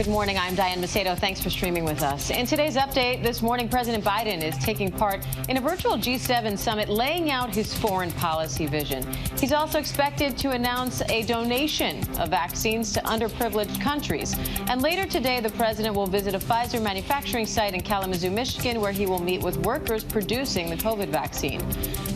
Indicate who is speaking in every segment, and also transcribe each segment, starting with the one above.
Speaker 1: Good morning. I'm Diane Macedo. Thanks for streaming with us. In today's update, this morning, President Biden is taking part in a virtual G7 summit, laying out his foreign policy vision. He's also expected to announce a donation of vaccines to underprivileged countries. And later today, the president will visit a Pfizer manufacturing site in Kalamazoo, Michigan, where he will meet with workers producing the COVID vaccine.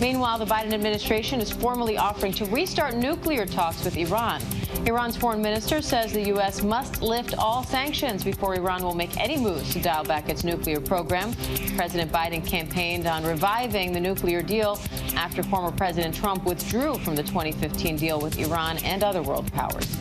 Speaker 1: Meanwhile, the Biden administration is formally offering to restart nuclear talks with Iran. Iran's foreign minister says the U.S. must lift all sanctions before Iran will make any moves to dial back its nuclear program. President Biden campaigned on reviving the nuclear deal after former President Trump withdrew from the 2015 deal with Iran and other world powers.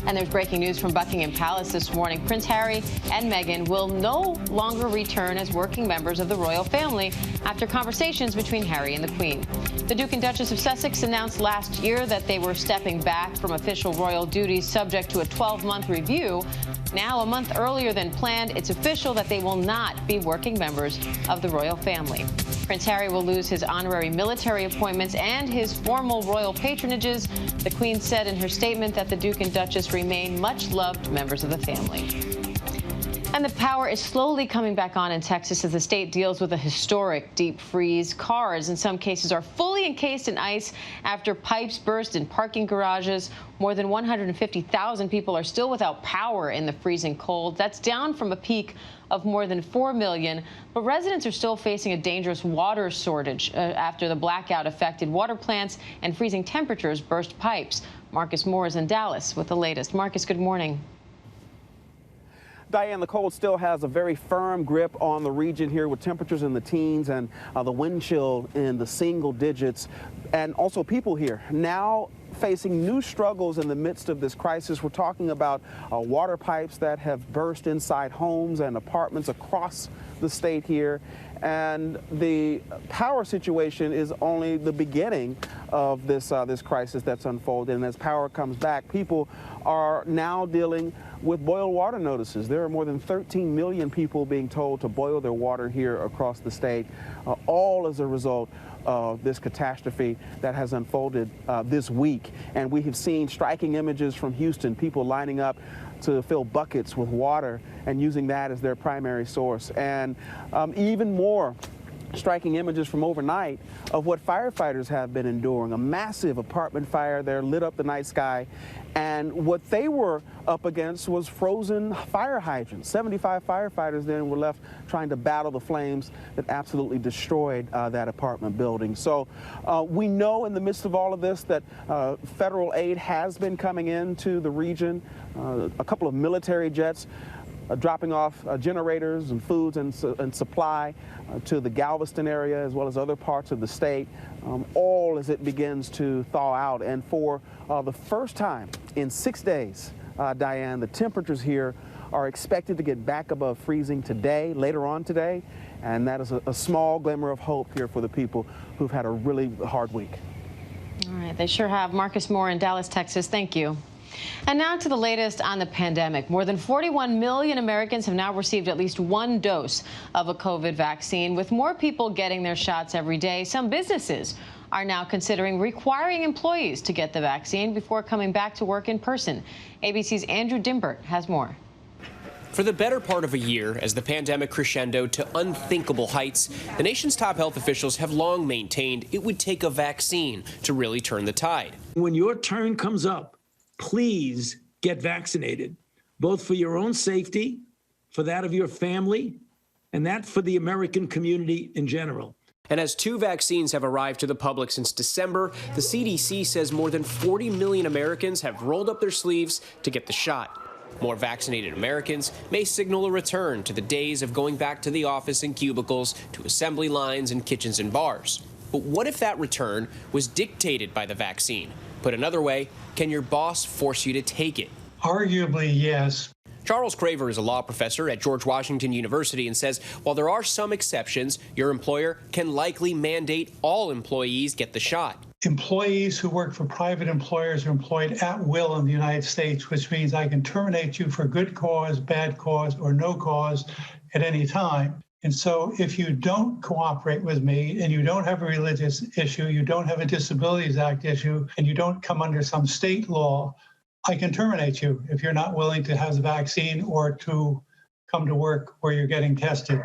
Speaker 1: And there's breaking news from Buckingham Palace this morning. Prince Harry and Meghan will no longer return as working members of the royal family after conversations between Harry and the Queen. The Duke and Duchess of Sussex announced last year that they were stepping back from official royal duties subject to a 12-month review. Now, a month earlier than planned, it's official that they will not be working members of the royal family. Prince Harry will lose his honorary military appointments and his formal royal patronages. The Queen said in her statement that the Duke and Duchess remain much-loved members of the family. And the power is slowly coming back on in Texas as the state deals with a historic deep freeze. Cars, in some cases, are fully encased in ice after pipes burst in parking garages. More than 150,000 people are still without power in the freezing cold. That's down from a peak of more than 4 million. But residents are still facing a dangerous water shortage after the blackout affected water plants and freezing temperatures burst pipes. Marcus Moore is in Dallas with the latest. Marcus, good morning.
Speaker 2: Diane, the cold still has a very firm grip on the region here with temperatures in the teens and the wind chill in the single digits. And also people here now facing new struggles in the midst of this crisis. We're talking about water pipes that have burst inside homes and apartments across the state here. And the power situation is only the beginning of this crisis that's unfolded. And as power comes back, people are now dealing with boil water notices. There are more than 13 million people being told to boil their water here across the state, all as a result of this catastrophe that has unfolded this week. And we have seen striking images from Houston, people lining up to fill buckets with water and using that as their primary source. And even more striking images from overnight of what firefighters have been enduring. A massive apartment fire there lit up the night sky. And what they were up against was frozen fire hydrants. 75 firefighters then were left trying to battle the flames that absolutely destroyed that apartment building. So we know in the midst of all of this that federal aid has been coming into the region. A couple of military jets dropping off generators and foods and supply to the Galveston area as well as other parts of the state, all as it begins to thaw out. And for the first time in 6 days, Diane, the temperatures here are expected to get back above freezing today, later on today, and that is a small glimmer of hope here for the people who've had a really hard week.
Speaker 1: All right, they sure have. Marcus Moore in Dallas, Texas. Thank you. And now to the latest on the pandemic. More than 41 million Americans have now received at least one dose of a COVID vaccine. With more people getting their shots every day, some businesses are now considering requiring employees to get the vaccine before coming back to work in person. ABC's Andrew Dimbert has more.
Speaker 3: For the better part of a year, as the pandemic crescendoed to unthinkable heights, the nation's top health officials have long maintained it would take a vaccine to really turn the tide.
Speaker 4: When your turn comes up, please get vaccinated, both for your own safety, for that of your family, and that for the American community in general.
Speaker 3: And as 2 vaccines have arrived to the public since December, the CDC says more than 40 million Americans have rolled up their sleeves to get the shot. More vaccinated Americans may signal a return to the days of going back to the office and cubicles, to assembly lines and kitchens and bars. But what if that return was dictated by the vaccine? Put another way, can your boss force you to take it?
Speaker 5: Arguably, yes.
Speaker 3: Charles Craver is a law professor at George Washington University and says while there are some exceptions, your employer can likely mandate all employees get the shot.
Speaker 5: Employees who work for private employers are employed at will in the United States, which means I can terminate you for good cause, bad cause, or no cause at any time. And so if you don't cooperate with me and you don't have a religious issue, you don't have a Disabilities Act issue, and you don't come under some state law, I can terminate you if you're not willing to have the vaccine or to come to work where you're getting tested.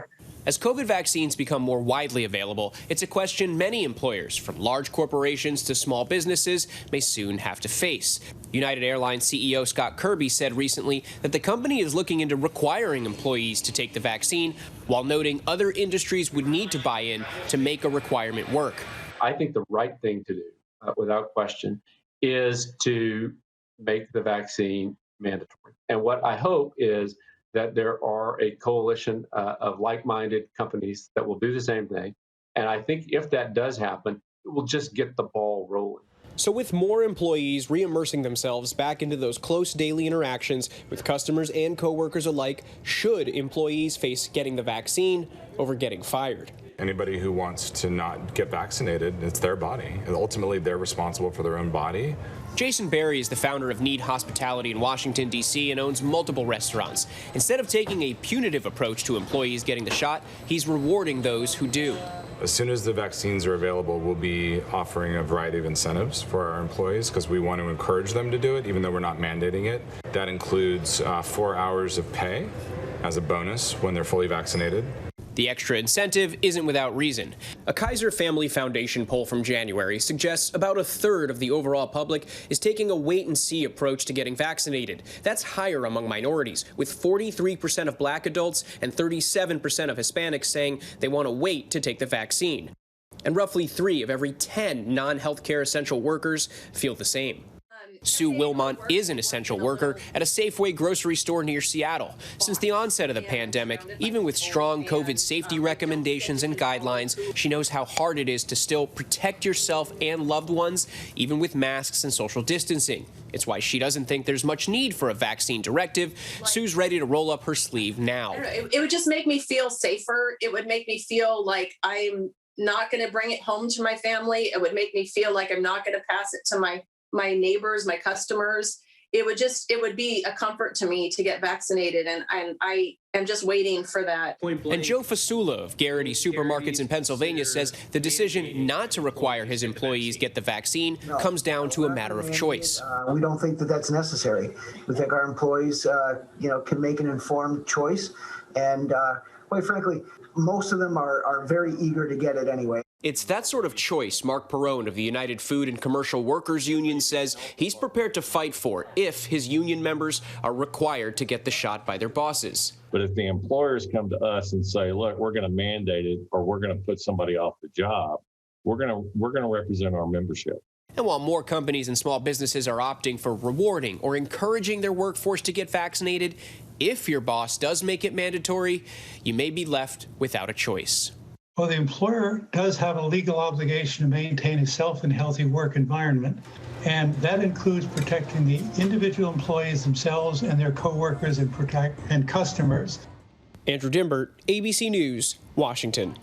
Speaker 3: As COVID vaccines become more widely available, it's a question many employers, from large corporations to small businesses, may soon have to face. United Airlines CEO Scott Kirby said recently that the company is looking into requiring employees to take the vaccine, while noting other industries would need to buy in to make a requirement work.
Speaker 6: I think the right thing to do, without question, is to make the vaccine mandatory. And what I hope is that there are a coalition of like-minded companies that will do the same thing. And I think if that does happen, it will just get the ball rolling.
Speaker 3: So with more employees re-immersing themselves back into those close daily interactions with customers and coworkers alike, should employees face getting the vaccine over getting fired?
Speaker 7: Anybody who wants to not get vaccinated, it's their body. Ultimately, they're responsible for their own body.
Speaker 3: Jason Berry is the founder of Need Hospitality in Washington, D.C. and owns multiple restaurants. Instead of taking a punitive approach to employees getting the shot, he's rewarding those who do.
Speaker 7: As soon as the vaccines are available, we'll be offering a variety of incentives for our employees because we want to encourage them to do it, even though we're not mandating it. That includes 4 hours of pay as a bonus when they're fully vaccinated.
Speaker 3: The extra incentive isn't without reason. A Kaiser Family Foundation poll from January suggests about a third of the overall public is taking a wait-and-see approach to getting vaccinated. That's higher among minorities, with 43% of black adults and 37% of Hispanics saying they want to wait to take the vaccine. And roughly 3 of every 10 non-healthcare essential workers feel the same. Sue Wilmont is an essential worker at a Safeway grocery store near Seattle. Since the onset of the pandemic, even with strong COVID safety recommendations and guidelines, she knows how hard it is to still protect yourself and loved ones, even with masks and social distancing. It's why she doesn't think there's much need for a vaccine directive. Sue's ready to roll up her sleeve now.
Speaker 8: It would just make me feel safer. It would make me feel like I'm not going to bring it home to my family. It would make me feel like I'm not going to pass it to my neighbors, my customers. It would be a comfort to me to get vaccinated, and I am just waiting for that.
Speaker 3: And Joe Fasula of Garrity Supermarkets in Pennsylvania says the decision not to require his employees get the vaccine comes down to a matter of choice.
Speaker 9: We don't think that that's necessary. We think our employees, can make an informed choice, and quite frankly, most of them are very eager to get it anyway.
Speaker 3: It's that sort of choice Mark Perrone of the United Food and Commercial Workers Union says he's prepared to fight for if his union members are required to get the shot by their bosses.
Speaker 10: But if the employers come to us and say, look, we're going to mandate it or we're going to put somebody off the job, we're going to represent our membership.
Speaker 3: And while more companies and small businesses are opting for rewarding or encouraging their workforce to get vaccinated, if your boss does make it mandatory, you may be left without a choice.
Speaker 5: Well, the employer does have a legal obligation to maintain a safe and healthy work environment, and that includes protecting the individual employees themselves and their coworkers and customers.
Speaker 3: Andrew Dimbert, ABC News, Washington.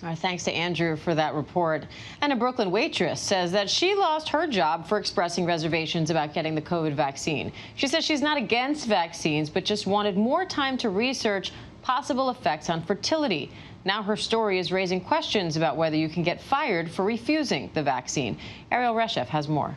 Speaker 1: Our thanks to Andrew for that report. And a Brooklyn waitress says that she lost her job for expressing reservations about getting the COVID vaccine. She says she's not against vaccines, but just wanted more time to research possible effects on fertility. Now her story is raising questions about whether you can get fired for refusing the vaccine. Ariel Reshef has more.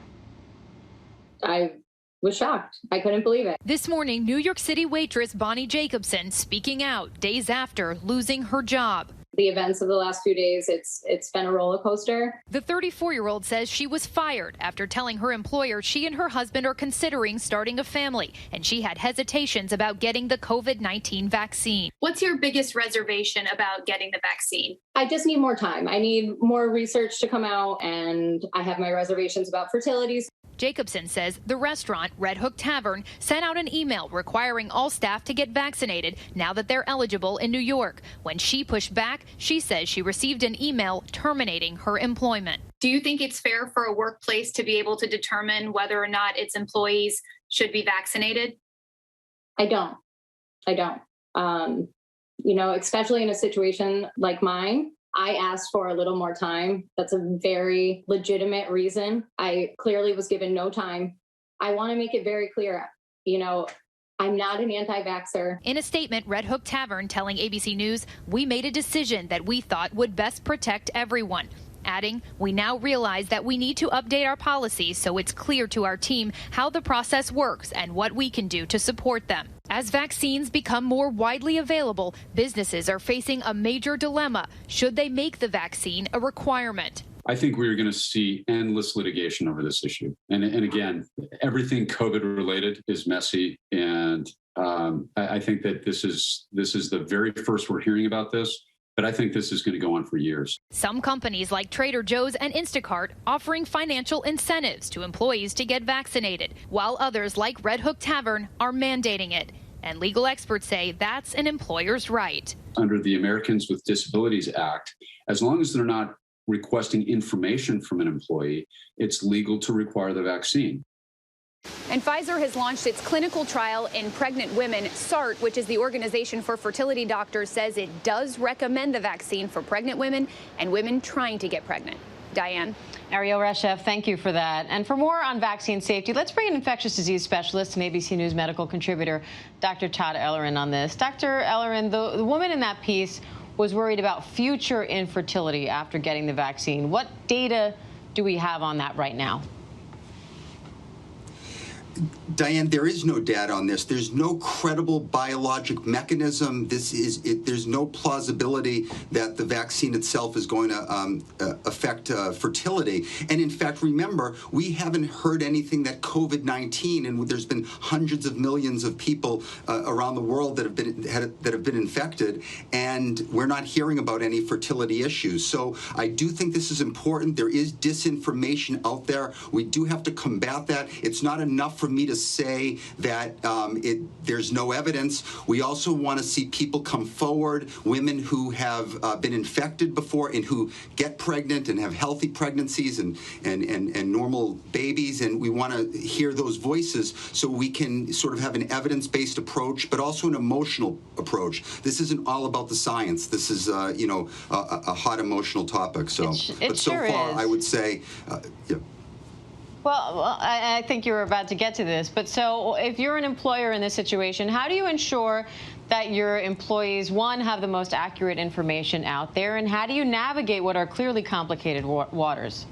Speaker 11: I was shocked. I couldn't believe it.
Speaker 12: This morning, New York City waitress Bonnie Jacobson speaking out days after losing her job.
Speaker 11: The events of the last few days, it's been a roller coaster.
Speaker 12: The 34-year-old says she was fired after telling her employer she and her husband are considering starting a family, and she had hesitations about getting the COVID-19 vaccine.
Speaker 13: What's your biggest reservation about getting the vaccine?
Speaker 11: I just need more time. I need more research to come out, and I have my reservations about fertility.
Speaker 12: Jacobson says the restaurant, Red Hook Tavern, sent out an email requiring all staff to get vaccinated now that they're eligible in New York. When she pushed back, she says she received an email terminating her employment.
Speaker 13: Do you think it's fair for a workplace to be able to determine whether or not its employees should be vaccinated?
Speaker 11: I don't. Especially in a situation like mine, I asked for a little more time. That's a very legitimate reason. I clearly was given no time. I want to make it very clear, I'm not an anti-vaxxer.
Speaker 12: In a statement, Red Hook Tavern telling ABC News, we made a decision that we thought would best protect everyone. adding, "We now realize that we need to update our policies so it's clear to our team how the process works and what we can do to support them." As vaccines become more widely available, businesses are facing a major dilemma. Should they make the vaccine a requirement?
Speaker 14: I think we're going to see endless litigation over this issue. And again, everything COVID related is messy. And I think that this is the very first we're hearing about this. But I think this is going to go on for years.
Speaker 12: Some companies like Trader Joe's and Instacart offering financial incentives to employees to get vaccinated, while others like Red Hook Tavern are mandating it. And legal experts say that's an employer's right.
Speaker 14: Under the Americans with Disabilities Act, as long as they're not requesting information from an employee, it's legal to require the vaccine.
Speaker 15: And Pfizer has launched its clinical trial in pregnant women. SART, which is the Organization for Fertility Doctors, says it does recommend the vaccine for pregnant women and women trying to get pregnant. Diane.
Speaker 1: Ariel Reshef, thank you for that. And for more on vaccine safety, let's bring in infectious disease specialist and ABC News medical contributor, Dr. Todd Ellerin, on this. Dr. Ellerin, the woman in that piece was worried about future infertility after getting the vaccine. What data do we have on that right now?
Speaker 16: Diane, there is no data on this. There's no credible biologic mechanism. There's no plausibility that the vaccine itself is going to affect fertility. And in fact, remember, we haven't heard anything that COVID-19, and there's been hundreds of millions of people around the world that have been infected, and we're not hearing about any fertility issues. So I do think this is important. There is disinformation out there. We do have to combat that. It's not enough for me to say that there's no evidence. We also want to see people come forward, women who have been infected before and who get pregnant and have healthy pregnancies and normal babies, and we want to hear those voices so we can sort of have an evidence-based approach, but also an emotional approach. This isn't all about the science. This is, a hot emotional topic. So, but so
Speaker 1: sure
Speaker 16: far,
Speaker 1: is.
Speaker 16: I would say, yeah.
Speaker 1: Well, I think you were about to get to this, but so if you're an employer in this situation, how do you ensure that your employees, one, have the most accurate information out there, and how do you navigate what are clearly complicated waters?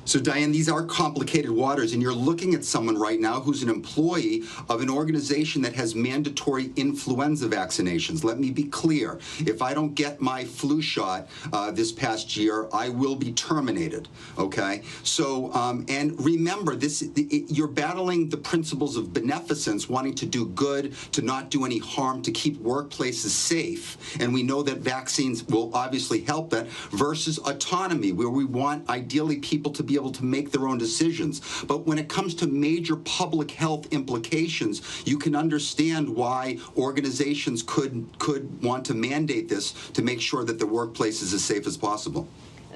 Speaker 16: So, Diane, these are complicated waters, and you're looking at someone right now who's an employee of an organization that has mandatory influenza vaccinations. Let me be clear. If I don't get my flu shot this past year, I will be terminated, okay? So, and remember, you're battling the principles of beneficence, wanting to do good, to not do any harm, to keep workplaces safe. And we know that vaccines will obviously help that, versus autonomy, where we want, ideally, people to be able to make their own decisions. But when it comes to major public health implications, you can understand why organizations could want to mandate this to make sure that the workplace is as safe as possible.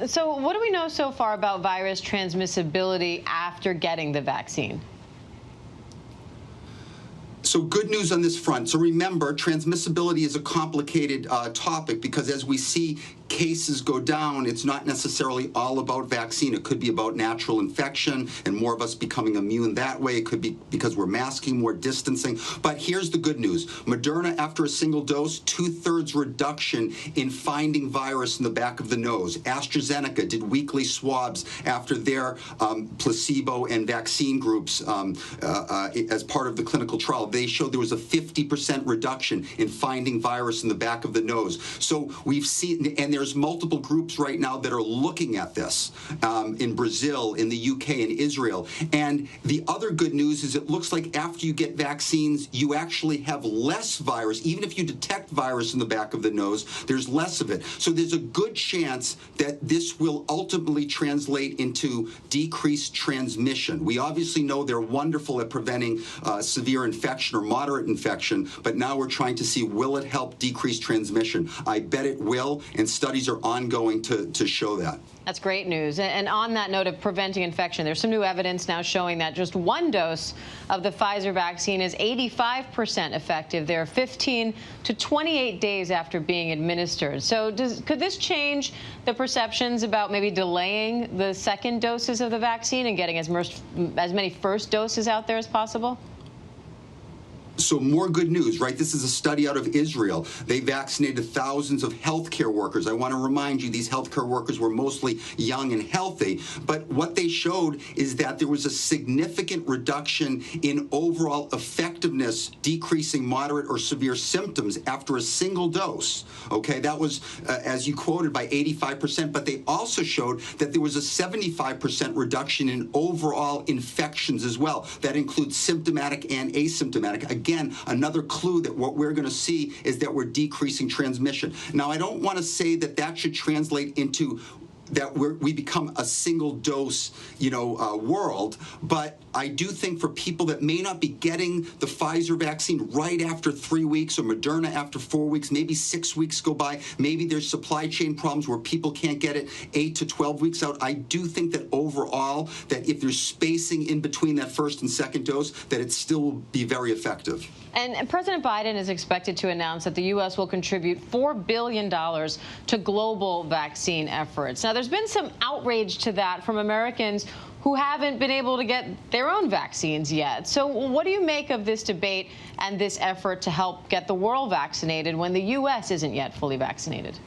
Speaker 1: So what do we know so far about virus transmissibility after getting the vaccine?
Speaker 16: So good news on this front. So remember, transmissibility is a complicated topic because as we see cases go down, it's not necessarily all about vaccine. It could be about natural infection and more of us becoming immune that way. It could be because we're masking, more distancing. But here's the good news. Moderna, after a single dose, 2/3 reduction in finding virus in the back of the nose. AstraZeneca did weekly swabs after their placebo and vaccine groups as part of the clinical trial. They showed there was a 50% reduction in finding virus in the back of the nose. So we've seen, and there's multiple groups right now that are looking at this in Brazil, in the UK, and Israel. And the other good news is it looks like after you get vaccines, you actually have less virus. Even if you detect virus in the back of the nose, there's less of it. So there's a good chance that this will ultimately translate into decreased transmission. We obviously know they're wonderful at preventing severe infection or moderate infection, but now we're trying to see, will it help decrease transmission? I bet it will, and studies are ongoing to show that.
Speaker 1: That's great news. And on that note of preventing infection, there's some new evidence now showing that just one dose of the Pfizer vaccine is 85% effective. They're 15 to 28 days after being administered. So could this change the perceptions about maybe delaying the second doses of the vaccine and getting as many first doses out there as possible?
Speaker 16: So more good news, right? This is a study out of Israel. They vaccinated thousands of healthcare workers. I want to remind you, these healthcare workers were mostly young and healthy. But what they showed is that there was a significant reduction in overall effectiveness, decreasing moderate or severe symptoms after a single dose. Okay, that was, as you quoted, by 85%. But they also showed that there was a 75% reduction in overall infections as well. That includes symptomatic and asymptomatic. Again, another clue that what we're going to see is that we're decreasing transmission. Now, I don't want to say that that should translate into that we become a single dose, world. But I do think for people that may not be getting the Pfizer vaccine right after 3 weeks or Moderna after 4 weeks, maybe 6 weeks go by, maybe there's supply chain problems where people can't get it 8 to 12 weeks out. I do think that overall, that if there's spacing in between that first and second dose, that it still will be very effective.
Speaker 1: And President Biden is expected to announce that the U.S. will contribute $4 billion to global vaccine efforts. Now, there's been some outrage to that from Americans who haven't been able to get their own vaccines yet. So what do you make of this debate and this effort to help get the world vaccinated when the U.S. isn't yet fully vaccinated?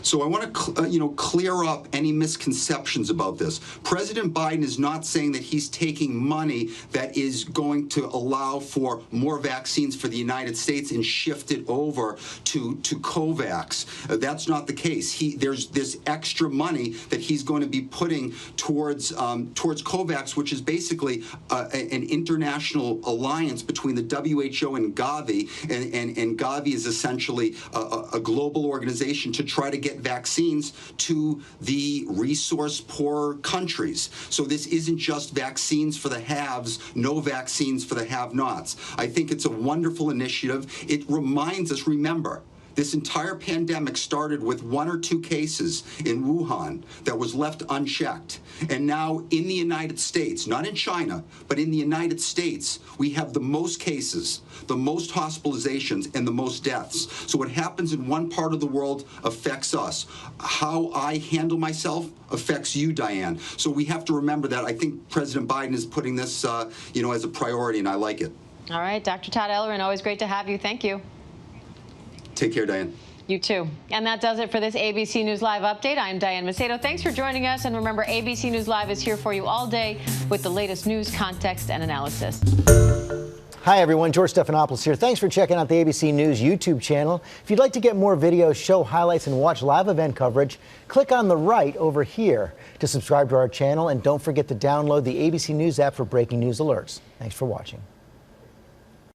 Speaker 16: So I want to, clear up any misconceptions about this. President Biden is not saying that he's taking money that is going to allow for more vaccines for the United States and shift it over to COVAX. That's not the case. There's this extra money that he's going to be putting towards COVAX, which is basically an international alliance between the WHO and Gavi, and Gavi is essentially a global organization to try to get vaccines to the resource-poor countries. So this isn't just vaccines for the haves, no vaccines for the have-nots. I think it's a wonderful initiative. It reminds us, remember, this entire pandemic started with 1 or 2 cases in Wuhan that was left unchecked. And now in the United States, not in China, but in the United States, we have the most cases, the most hospitalizations, and the most deaths. So what happens in one part of the world affects us. How I handle myself affects you, Diane. So we have to remember that. I think President Biden is putting this, as a priority, and I like it.
Speaker 1: All right, Dr. Todd Ellerin, always great to have you. Thank you.
Speaker 16: Take care, Diane.
Speaker 1: You too. And that does it for this ABC News Live update. I'm Diane Macedo. Thanks for joining us. And remember, ABC News Live is here for you all day with the latest news, context, and analysis.
Speaker 17: Hi, everyone. George Stephanopoulos here. Thanks for checking out the ABC News YouTube channel. If you'd like to get more videos, show highlights, and watch live event coverage, click on the right over here to subscribe to our channel. And don't forget to download the ABC News app for breaking news alerts. Thanks for watching.